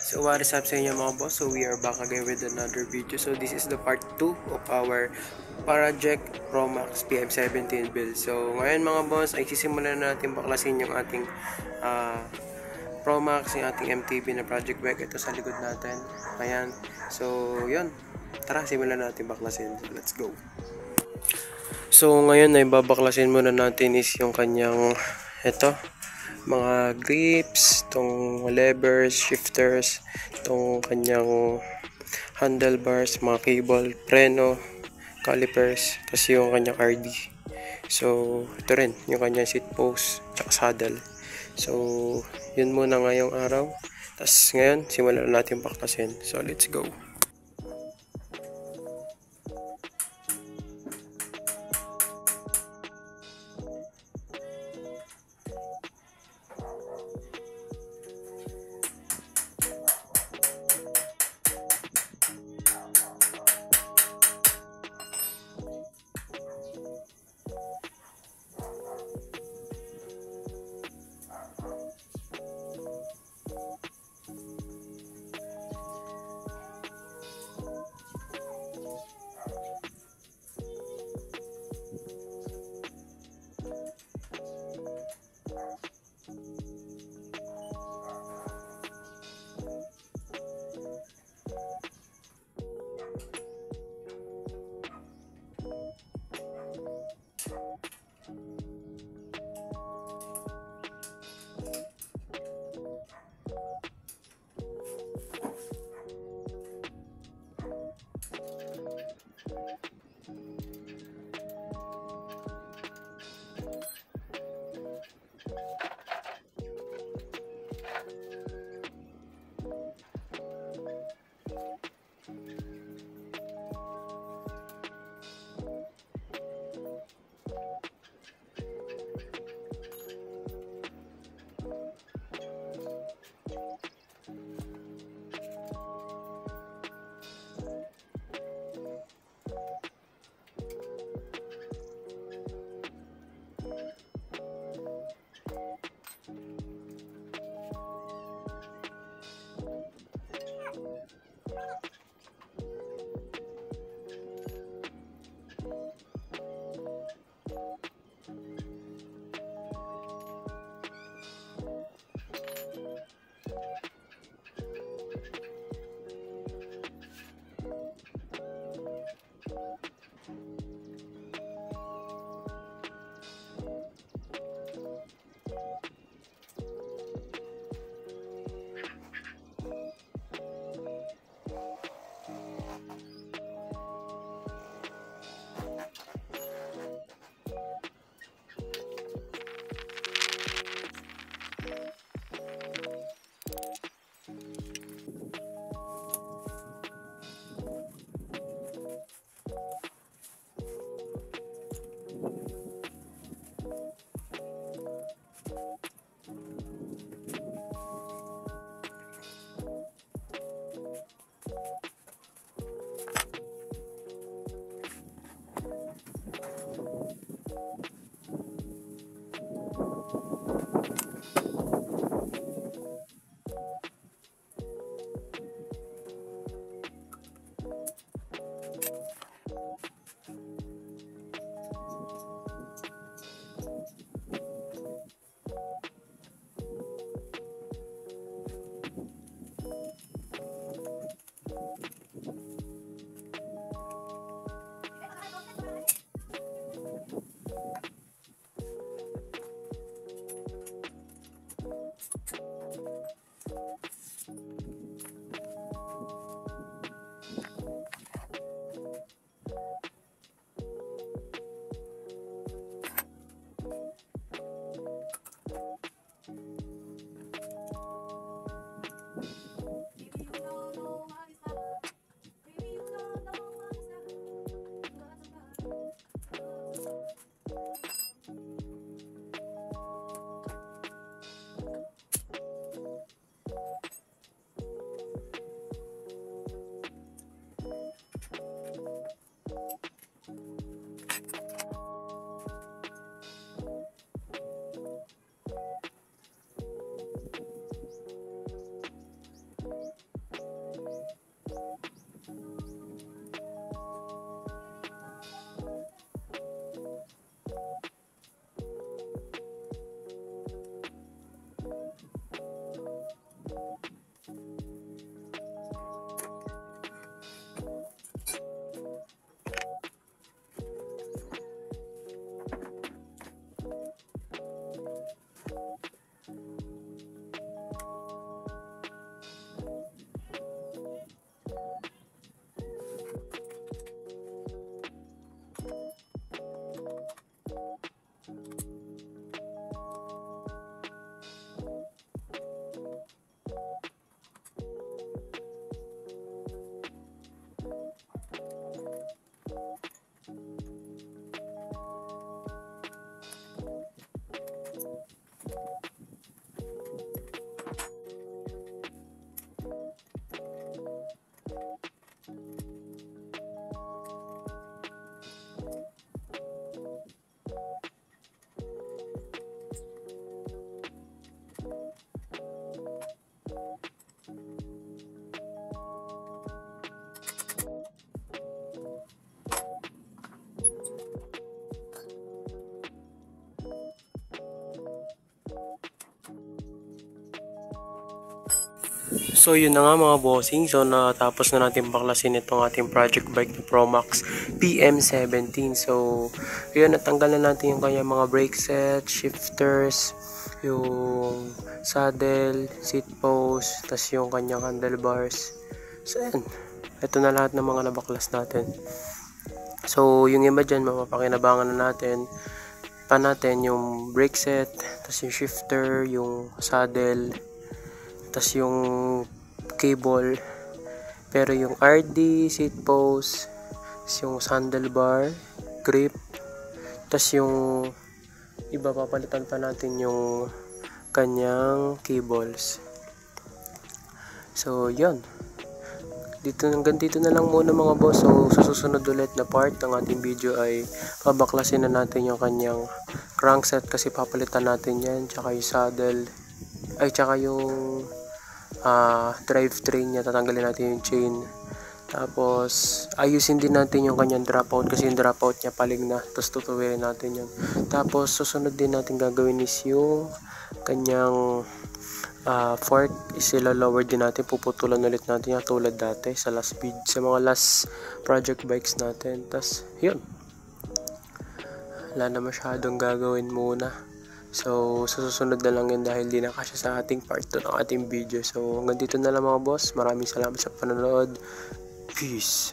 So what is up sa inyo mga boss? So we are back again with another video. So this is the part 2 of our Project Promax PM17 build. So ngayon mga boss ay sisimulan natin baklasin yung ating Promax, yung ating MTB na project bike. Ito sa likod natin. Ayan. So yun. Tara simulan natin baklasin. So, let's go. So ngayon ay babaklasin muna natin is yung kanyang ito mga grips, itong levers, shifters, itong kanyang handlebars, mga cable, preno, calipers, kasi yung kanyang RD. So, ito rin, yung kanyang seat post, tsaka saddle. So, yun muna ngayong araw. Tapos ngayon, simulan natin baklasin. So, let's go. So yun na nga mga bossing, so natapos na natin baklasin itong ating project bike na Promax PM17. So yun, natanggal na natin yung kanyang mga brake set, shifters, yung saddle, seat post, tas yung kanyang handlebars. So yan, ito na lahat ng mga nabaklas natin. So yung iba dyan, mapapakinabangan na natin yung brake set, tas yung shifter, yung saddle, tas yung cable, pero yung RD, seat post, yung handlebar, grip, tas yung iba papalitan pa natin yung kanyang cables. So yun, hanggang dito na lang muna mga boss. So sa susunod ulit na part ng ating video ay pabaklasin na natin yung kanyang crankset kasi papalitan natin yan, tsaka yung saddle, tsaka yung drivetrain niya, tatanggalin natin yung chain, tapos ayusin din natin yung kanyang dropout kasi yung dropout niya paling na, tapos tutuwirin natin yun. Tapos susunod din natin gagawin is yung kanyang fork is lower din natin, puputulan ulit natin yung tulad dati sa mga last project bikes natin. Tapos yun, wala na masyadong gagawin muna. So, susunod na lang yun dahil di na kasya sa ating part 2 ng ating video. So, hanggang dito na lang mga boss. Maraming salamat sa panonood. Peace!